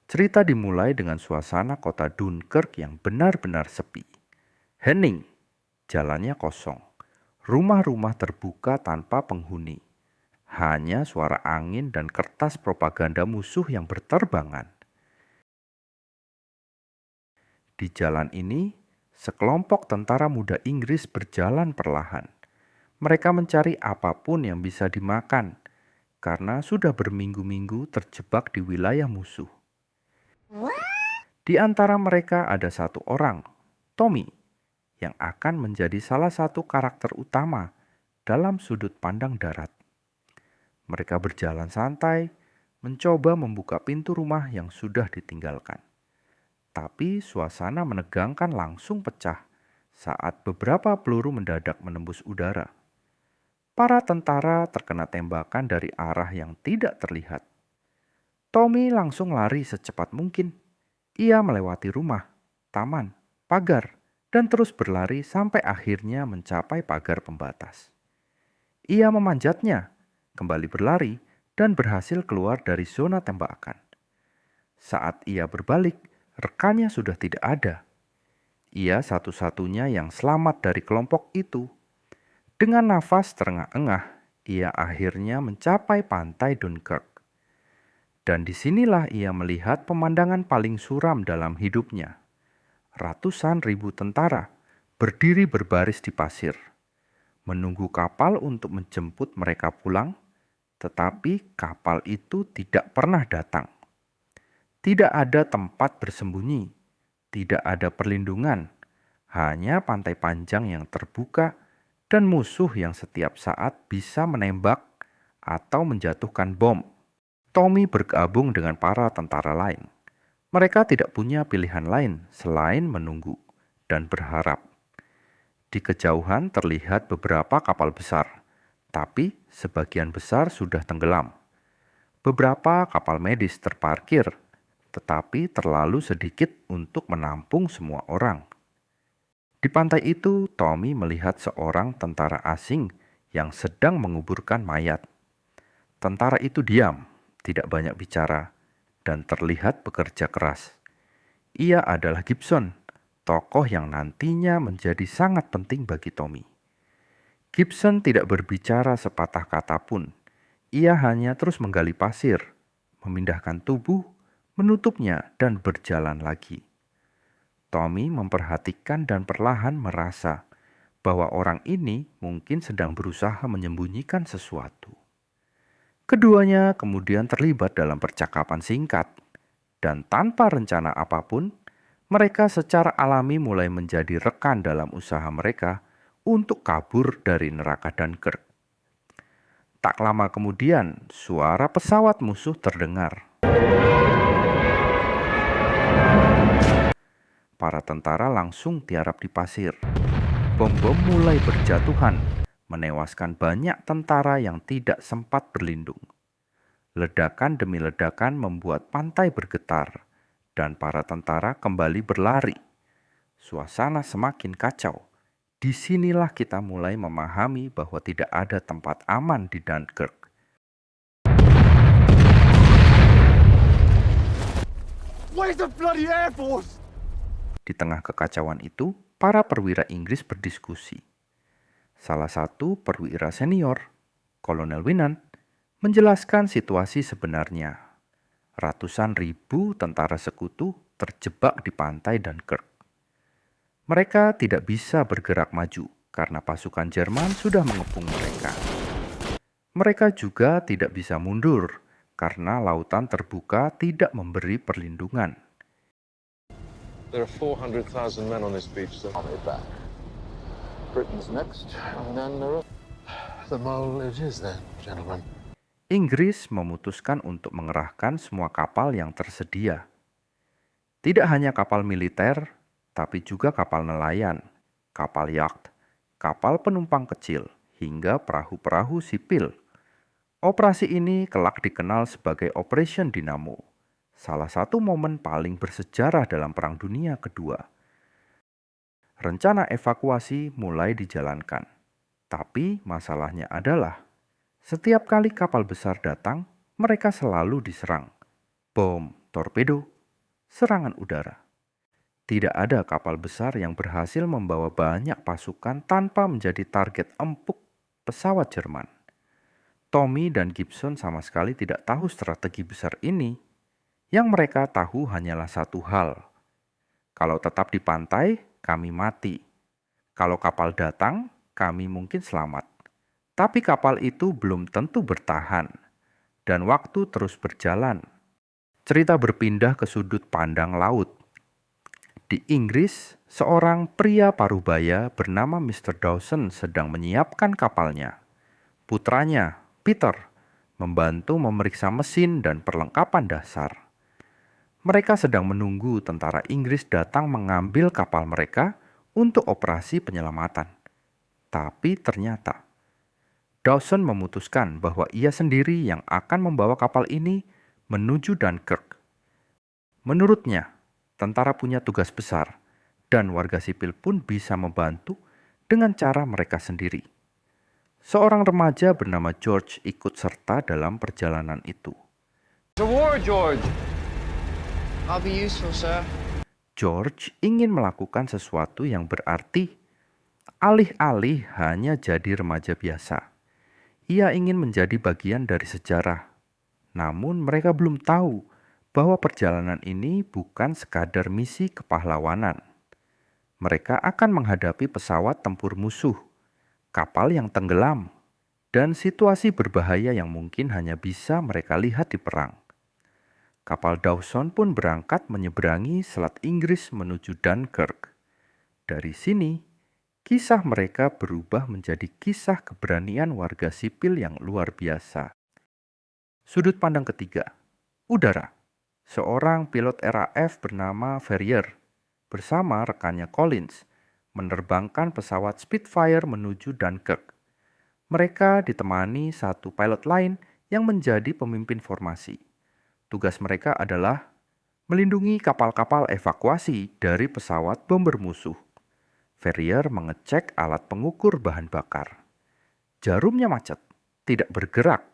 Cerita dimulai dengan suasana kota Dunkirk yang benar-benar sepi. Hening, jalannya kosong. Rumah-rumah terbuka tanpa penghuni. Hanya suara angin dan kertas propaganda musuh yang berterbangan. Di jalan ini, sekelompok tentara muda Inggris berjalan perlahan. Mereka mencari apapun yang bisa dimakan, karena sudah berminggu-minggu terjebak di wilayah musuh. Di antara mereka ada satu orang, Tommy, yang akan menjadi salah satu karakter utama dalam sudut pandang darat. Mereka berjalan santai, mencoba membuka pintu rumah yang sudah ditinggalkan. Tapi suasana menegangkan langsung pecah saat beberapa peluru mendadak menembus udara. Para tentara terkena tembakan dari arah yang tidak terlihat. Tommy langsung lari secepat mungkin. Ia melewati rumah, taman, pagar, dan terus berlari sampai akhirnya mencapai pagar pembatas. Ia memanjatnya, kembali berlari, dan berhasil keluar dari zona tembakan. Saat ia berbalik, rekannya sudah tidak ada. Ia satu-satunya yang selamat dari kelompok itu. Dengan nafas terengah-engah, ia akhirnya mencapai pantai Dunkirk. Dan disinilah ia melihat pemandangan paling suram dalam hidupnya. Ratusan ribu tentara berdiri berbaris di pasir, menunggu kapal untuk menjemput mereka pulang, tetapi kapal itu tidak pernah datang. Tidak ada tempat bersembunyi, tidak ada perlindungan, hanya pantai panjang yang terbuka dan musuh yang setiap saat bisa menembak atau menjatuhkan bom. Tommy bergabung dengan para tentara lain. Mereka tidak punya pilihan lain selain menunggu dan berharap. Di kejauhan terlihat beberapa kapal besar, tapi sebagian besar sudah tenggelam. Beberapa kapal medis terparkir, tetapi terlalu sedikit untuk menampung semua orang. Di pantai itu, Tommy melihat seorang tentara asing yang sedang menguburkan mayat. Tentara itu diam, tidak banyak bicara, dan terlihat bekerja keras. Ia adalah Gibson, tokoh yang nantinya menjadi sangat penting bagi Tommy. Gibson tidak berbicara sepatah kata pun. Ia hanya terus menggali pasir, memindahkan tubuh, menutupnya, dan berjalan lagi. Tommy memperhatikan dan perlahan merasa bahwa orang ini mungkin sedang berusaha menyembunyikan sesuatu. Keduanya kemudian terlibat dalam percakapan singkat, dan tanpa rencana apapun, mereka secara alami mulai menjadi rekan dalam usaha mereka untuk kabur dari neraka Dunkirk. Tak lama kemudian, suara pesawat musuh terdengar. Para tentara langsung tiarap di pasir. Bom-bom mulai berjatuhan, menewaskan banyak tentara yang tidak sempat berlindung. Ledakan demi ledakan membuat pantai bergetar, dan para tentara kembali berlari. Suasana semakin kacau. Disinilah kita mulai memahami bahwa tidak ada tempat aman di Dunkirk. Where's the bloody Air Force? Di tengah kekacauan itu, para perwira Inggris berdiskusi. Salah satu perwira senior, Kolonel Winant, menjelaskan situasi sebenarnya. Ratusan ribu tentara sekutu terjebak di pantai Dunkirk. Mereka tidak bisa bergerak maju karena pasukan Jerman sudah mengepung mereka. Mereka juga tidak bisa mundur karena lautan terbuka tidak memberi perlindungan. There are 400,000 men on this beach, sir. On it back. Britain's next, and then the mole it is then, gentlemen. Inggris memutuskan untuk mengerahkan semua kapal yang tersedia. Tidak hanya kapal militer, tapi juga kapal nelayan, kapal yacht, kapal penumpang kecil, hingga perahu-perahu sipil. Operasi ini kelak dikenal sebagai Operation Dynamo, salah satu momen paling bersejarah dalam Perang Dunia Kedua. Rencana evakuasi mulai dijalankan, tapi masalahnya adalah setiap kali kapal besar datang, mereka selalu diserang. Bom, torpedo, serangan udara. Tidak ada kapal besar yang berhasil membawa banyak pasukan tanpa menjadi target empuk pesawat Jerman. Tommy dan Gibson sama sekali tidak tahu strategi besar ini. Yang mereka tahu hanyalah satu hal. Kalau tetap di pantai, kami mati. Kalau kapal datang, kami mungkin selamat. Tapi kapal itu belum tentu bertahan. Dan waktu terus berjalan. Cerita berpindah ke sudut pandang laut. Di Inggris, seorang pria parubaya bernama Mr. Dawson sedang menyiapkan kapalnya. Putranya, Peter, membantu memeriksa mesin dan perlengkapan dasar. Mereka sedang menunggu tentara Inggris datang mengambil kapal mereka untuk operasi penyelamatan. Tapi ternyata, Dawson memutuskan bahwa ia sendiri yang akan membawa kapal ini menuju Dunkirk. Menurutnya, tentara punya tugas besar, dan warga sipil pun bisa membantu dengan cara mereka sendiri. Seorang remaja bernama George ikut serta dalam perjalanan itu. The war, George! I'll be useful, sir. George ingin melakukan sesuatu yang berarti, alih-alih hanya jadi remaja biasa. Ia ingin menjadi bagian dari sejarah. Namun mereka belum tahu bahwa perjalanan ini bukan sekadar misi kepahlawanan. Mereka akan menghadapi pesawat tempur musuh, kapal yang tenggelam, dan situasi berbahaya yang mungkin hanya bisa mereka lihat di perang. Kapal Dawson pun berangkat menyeberangi Selat Inggris menuju Dunkirk. Dari sini, kisah mereka berubah menjadi kisah keberanian warga sipil yang luar biasa. Sudut pandang ketiga, udara. Seorang pilot RAF bernama Ferrier bersama rekannya Collins menerbangkan pesawat Spitfire menuju Dunkirk. Mereka ditemani satu pilot lain yang menjadi pemimpin formasi. Tugas mereka adalah melindungi kapal-kapal evakuasi dari pesawat bomber musuh. Ferrier mengecek alat pengukur bahan bakar. Jarumnya macet, tidak bergerak.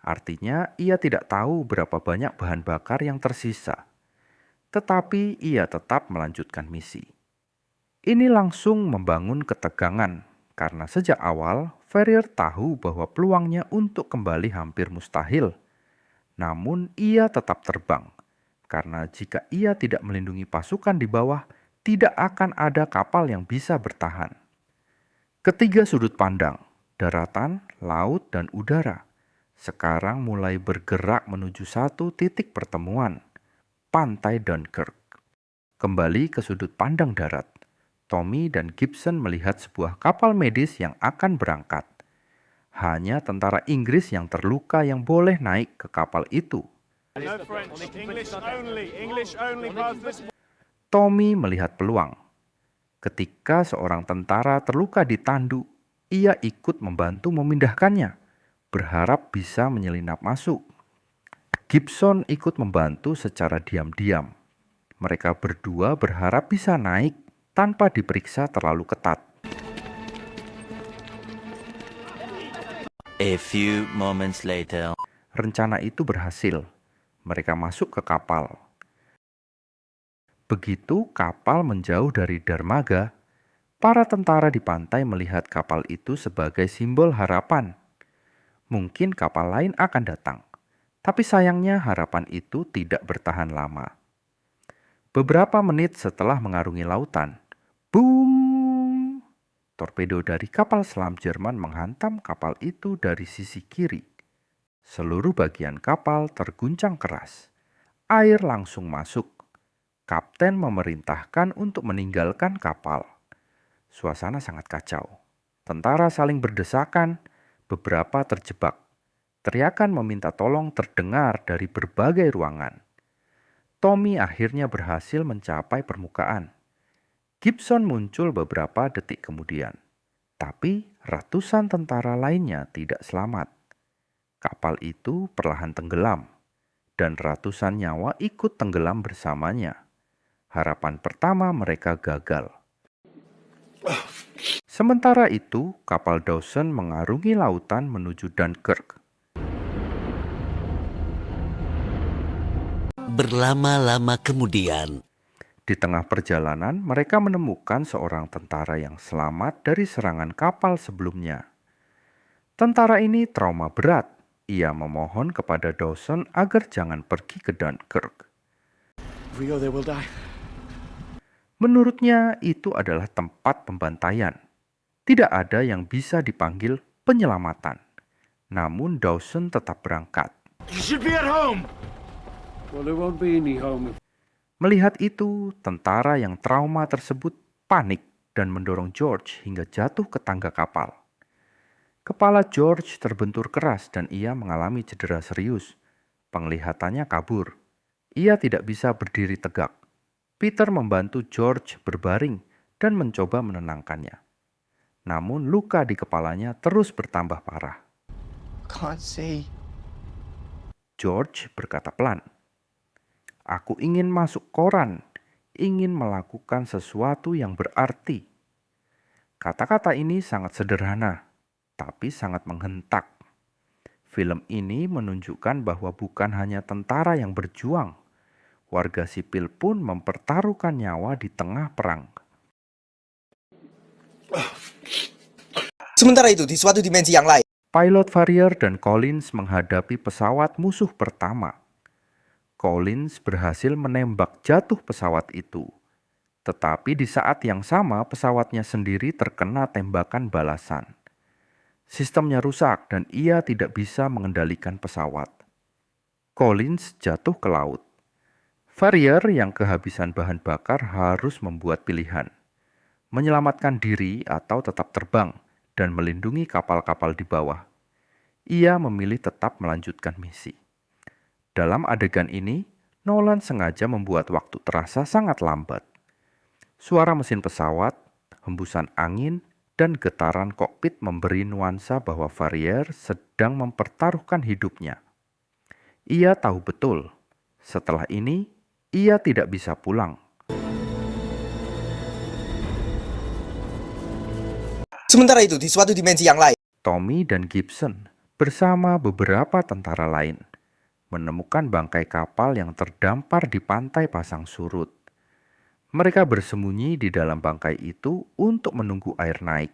Artinya ia tidak tahu berapa banyak bahan bakar yang tersisa. Tetapi ia tetap melanjutkan misi. Ini langsung membangun ketegangan karena sejak awal Ferrier tahu bahwa peluangnya untuk kembali hampir mustahil. Namun ia tetap terbang karena jika ia tidak melindungi pasukan di bawah, tidak akan ada kapal yang bisa bertahan. Ketiga sudut pandang, daratan, laut, dan udara, sekarang mulai bergerak menuju satu titik pertemuan, pantai Dunkirk. Kembali ke sudut pandang darat, Tommy dan Gibson melihat sebuah kapal medis yang akan berangkat. Hanya tentara Inggris yang terluka yang boleh naik ke kapal itu. No French. English only. English only past this. Tommy melihat peluang. Ketika seorang tentara terluka di tandu, ia ikut membantu memindahkannya, berharap bisa menyelinap masuk. Gibson ikut membantu secara diam-diam. Mereka berdua berharap bisa naik tanpa diperiksa terlalu ketat. A few moments later. Rencana itu berhasil. Mereka masuk ke kapal. Begitu kapal menjauh dari dermaga, para tentara di pantai melihat kapal itu sebagai simbol harapan. Mungkin kapal lain akan datang, tapi sayangnya harapan itu tidak bertahan lama. Beberapa menit setelah mengarungi lautan, boom! Torpedo dari kapal selam Jerman menghantam kapal itu dari sisi kiri. Seluruh bagian kapal terguncang keras. Air langsung masuk. Kapten memerintahkan untuk meninggalkan kapal. Suasana sangat kacau. Tentara saling berdesakan, beberapa terjebak. Teriakan meminta tolong terdengar dari berbagai ruangan. Tommy akhirnya berhasil mencapai permukaan. Gibson muncul beberapa detik kemudian. Tapi ratusan tentara lainnya tidak selamat. Kapal itu perlahan tenggelam, dan ratusan nyawa ikut tenggelam bersamanya. Harapan pertama mereka gagal. Sementara itu, kapal Dawson mengarungi lautan menuju Dunkirk. berlama-lama kemudian. Di tengah perjalanan, mereka menemukan seorang tentara yang selamat dari serangan kapal sebelumnya. Tentara ini trauma berat. Ia memohon kepada Dawson agar jangan pergi ke Dunkirk. If we go there, we'll die. Menurutnya, itu adalah tempat pembantaian. Tidak ada yang bisa dipanggil penyelamatan. Namun Dawson tetap berangkat. You should be at home. Well, there won't be any home. Melihat itu, tentara yang trauma tersebut panik dan mendorong George hingga jatuh ke tangga kapal. Kepala George terbentur keras dan ia mengalami cedera serius. Penglihatannya kabur. Ia tidak bisa berdiri tegak. Peter membantu George berbaring dan mencoba menenangkannya. Namun luka di kepalanya terus bertambah parah. Can't see. George berkata pelan, "Aku ingin masuk koran, ingin melakukan sesuatu yang berarti." Kata-kata ini sangat sederhana, tapi sangat menghentak. Film ini menunjukkan bahwa bukan hanya tentara yang berjuang, warga sipil pun mempertaruhkan nyawa di tengah perang. Sementara itu, di suatu dimensi yang lain, Pilot Farrier dan Collins menghadapi pesawat musuh pertama. Collins berhasil menembak jatuh pesawat itu. Tetapi di saat yang sama pesawatnya sendiri terkena tembakan balasan. Sistemnya rusak dan ia tidak bisa mengendalikan pesawat. Collins jatuh ke laut. Farrier yang kehabisan bahan bakar harus membuat pilihan. Menyelamatkan diri atau tetap terbang dan melindungi kapal-kapal di bawah. Ia memilih tetap melanjutkan misi. Dalam adegan ini, Nolan sengaja membuat waktu terasa sangat lambat. Suara mesin pesawat, hembusan angin, dan getaran kokpit memberi nuansa bahwa Farrier sedang mempertaruhkan hidupnya. Ia tahu betul, setelah ini ia tidak bisa pulang. sementara itu, di suatu dimensi yang lain, Tommy dan Gibson bersama beberapa tentara lain menemukan bangkai kapal yang terdampar di pantai pasang surut. Mereka bersembunyi di dalam bangkai itu untuk menunggu air naik.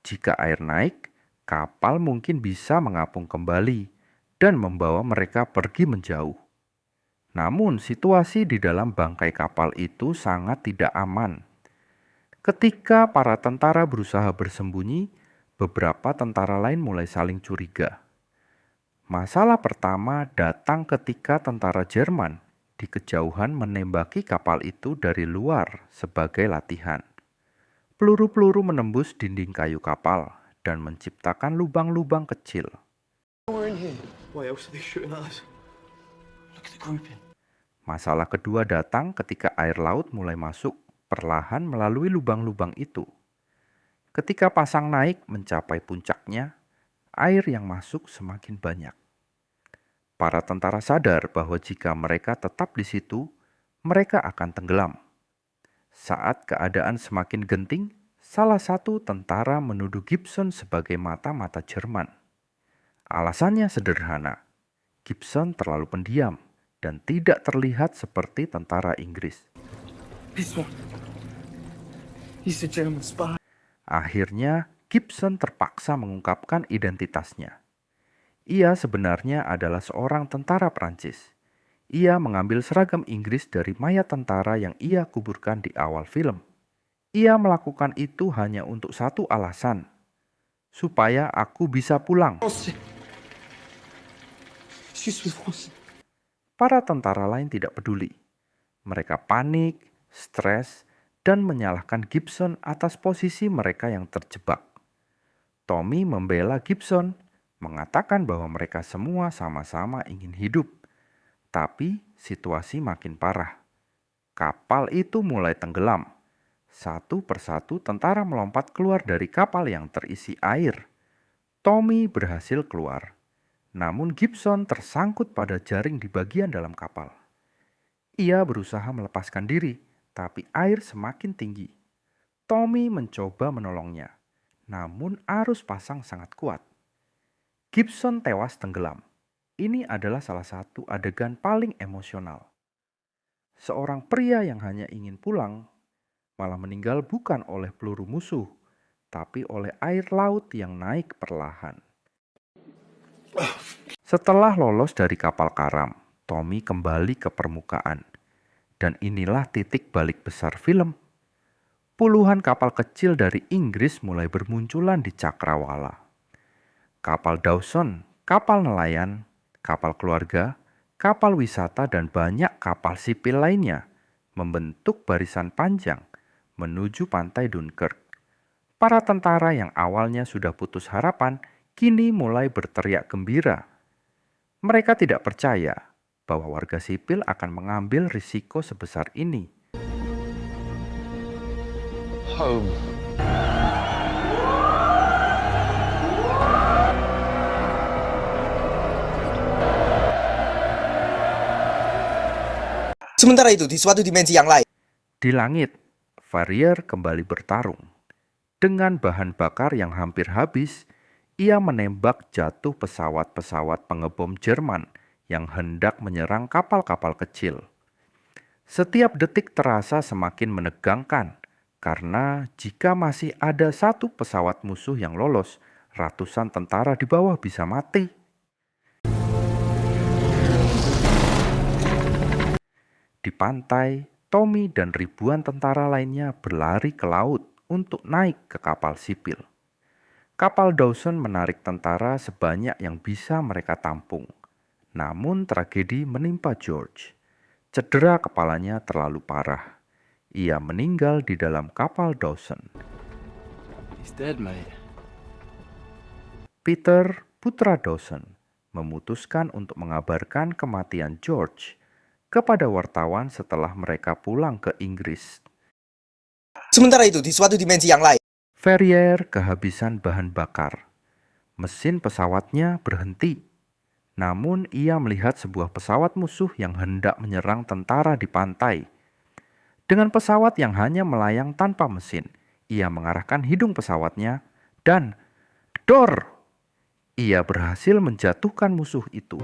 Jika air naik, kapal mungkin bisa mengapung kembali dan membawa mereka pergi menjauh. Namun situasi di dalam bangkai kapal itu sangat tidak aman. Ketika para tentara berusaha bersembunyi, beberapa tentara lain mulai saling curiga. Masalah pertama datang ketika tentara Jerman di kejauhan menembaki kapal itu dari luar sebagai latihan. Peluru-peluru menembus dinding kayu kapal dan menciptakan lubang-lubang kecil. Masalah kedua datang ketika air laut mulai masuk perlahan melalui lubang-lubang itu. Ketika pasang naik mencapai puncaknya, air yang masuk semakin banyak. Para tentara sadar bahwa jika mereka tetap di situ, mereka akan tenggelam. Saat keadaan semakin genting, salah satu tentara menuduh Gibson sebagai mata-mata Jerman. Alasannya sederhana, Gibson terlalu pendiam dan tidak terlihat seperti tentara Inggris. Akhirnya, Gibson terpaksa mengungkapkan identitasnya. Ia sebenarnya adalah seorang tentara Prancis. Ia mengambil seragam Inggris dari mayat tentara yang ia kuburkan di awal film. Ia melakukan itu hanya untuk satu alasan, supaya aku bisa pulang. Para tentara lain tidak peduli. Mereka panik, stres, dan menyalahkan Gibson atas posisi mereka yang terjebak. Tommy membela Gibson, mengatakan bahwa mereka semua sama-sama ingin hidup. Tapi situasi makin parah. Kapal itu mulai tenggelam. Satu persatu tentara melompat keluar dari kapal yang terisi air. Tommy berhasil keluar. Namun Gibson tersangkut pada jaring di bagian dalam kapal. Ia berusaha melepaskan diri, tapi air semakin tinggi. Tommy mencoba menolongnya, namun arus pasang sangat kuat. Gibson tewas tenggelam. Ini adalah salah satu adegan paling emosional. Seorang pria yang hanya ingin pulang malah meninggal bukan oleh peluru musuh, tapi oleh air laut yang naik perlahan. Setelah lolos dari kapal karam, Tommy kembali ke permukaan. Dan inilah titik balik besar film. Puluhan kapal kecil dari Inggris mulai bermunculan di cakrawala. Kapal Dawson, kapal nelayan, kapal keluarga, kapal wisata, dan banyak kapal sipil lainnya membentuk barisan panjang menuju pantai Dunkirk. Para tentara yang awalnya sudah putus harapan kini mulai berteriak gembira. Mereka tidak percaya bahwa warga sipil akan mengambil risiko sebesar ini. Home. Sementara itu, di suatu dimensi yang lain, Di langit, Farrier kembali bertarung. Dengan bahan bakar yang hampir habis, ia menembak jatuh pesawat-pesawat pengebom Jerman yang hendak menyerang kapal-kapal kecil. Setiap detik terasa semakin menegangkan, karena jika masih ada satu pesawat musuh yang lolos, ratusan tentara di bawah bisa mati. Di pantai, Tommy dan ribuan tentara lainnya berlari ke laut untuk naik ke kapal sipil. Kapal Dawson menarik tentara sebanyak yang bisa mereka tampung. Namun tragedi menimpa George. Cedera kepalanya terlalu parah. Ia meninggal di dalam kapal Dawson. He's dead, mate. Peter, putra Dawson, memutuskan untuk mengabarkan kematian George kepada wartawan setelah mereka pulang ke Inggris. sementara itu di suatu dimensi yang lain, Farrier kehabisan bahan bakar. Mesin pesawatnya berhenti. Namun ia melihat sebuah pesawat musuh yang hendak menyerang tentara di pantai. Dengan pesawat yang hanya melayang tanpa mesin, ia mengarahkan hidung pesawatnya dan dor! Ia berhasil menjatuhkan musuh itu.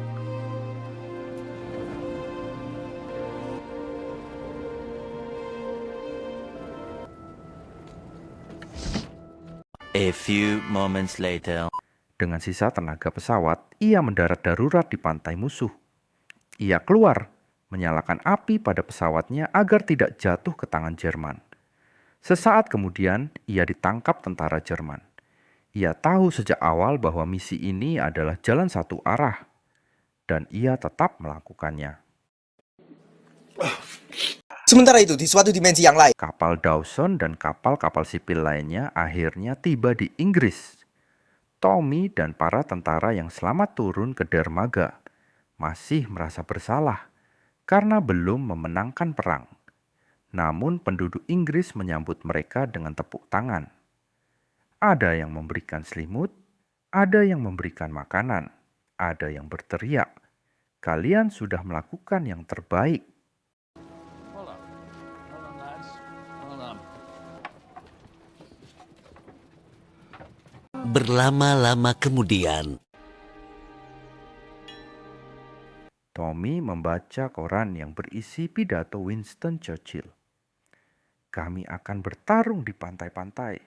A few moments later. Dengan sisa tenaga pesawat, ia mendarat darurat di pantai musuh. Ia keluar, menyalakan api pada pesawatnya agar tidak jatuh ke tangan Jerman. Sesaat kemudian, ia ditangkap tentara Jerman. Ia tahu sejak awal bahwa misi ini adalah jalan satu arah, dan ia tetap melakukannya. sementara itu di suatu dimensi yang lain, Kapal Dawson dan kapal-kapal sipil lainnya akhirnya tiba di Inggris. Tommy dan para tentara yang selamat turun ke dermaga masih merasa bersalah karena belum memenangkan perang. Namun penduduk Inggris menyambut mereka dengan tepuk tangan. Ada yang memberikan selimut, ada yang memberikan makanan, ada yang berteriak, "Kalian sudah melakukan yang terbaik." Hold on, lads. Hold on. Berlama-lama kemudian. Tommy membaca koran yang berisi pidato Winston Churchill. "Kami akan bertarung di pantai-pantai."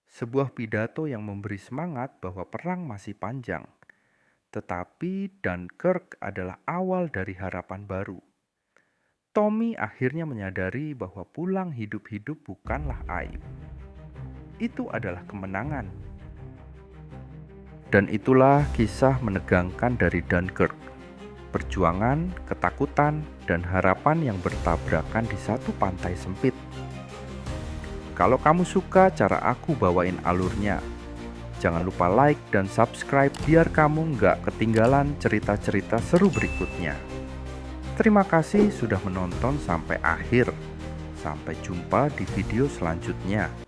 Sebuah pidato yang memberi semangat bahwa perang masih panjang. Tetapi Dunkirk adalah awal dari harapan baru. Tommy akhirnya menyadari bahwa pulang hidup-hidup bukanlah aib. Itu adalah kemenangan. Dan itulah kisah menegangkan dari Dunkirk. Perjuangan, ketakutan, dan harapan yang bertabrakan di satu pantai sempit. Kalau kamu suka cara aku bawain alurnya, jangan lupa like dan subscribe biar kamu nggak ketinggalan cerita-cerita seru berikutnya. Terima kasih sudah menonton sampai akhir. Sampai jumpa di video selanjutnya.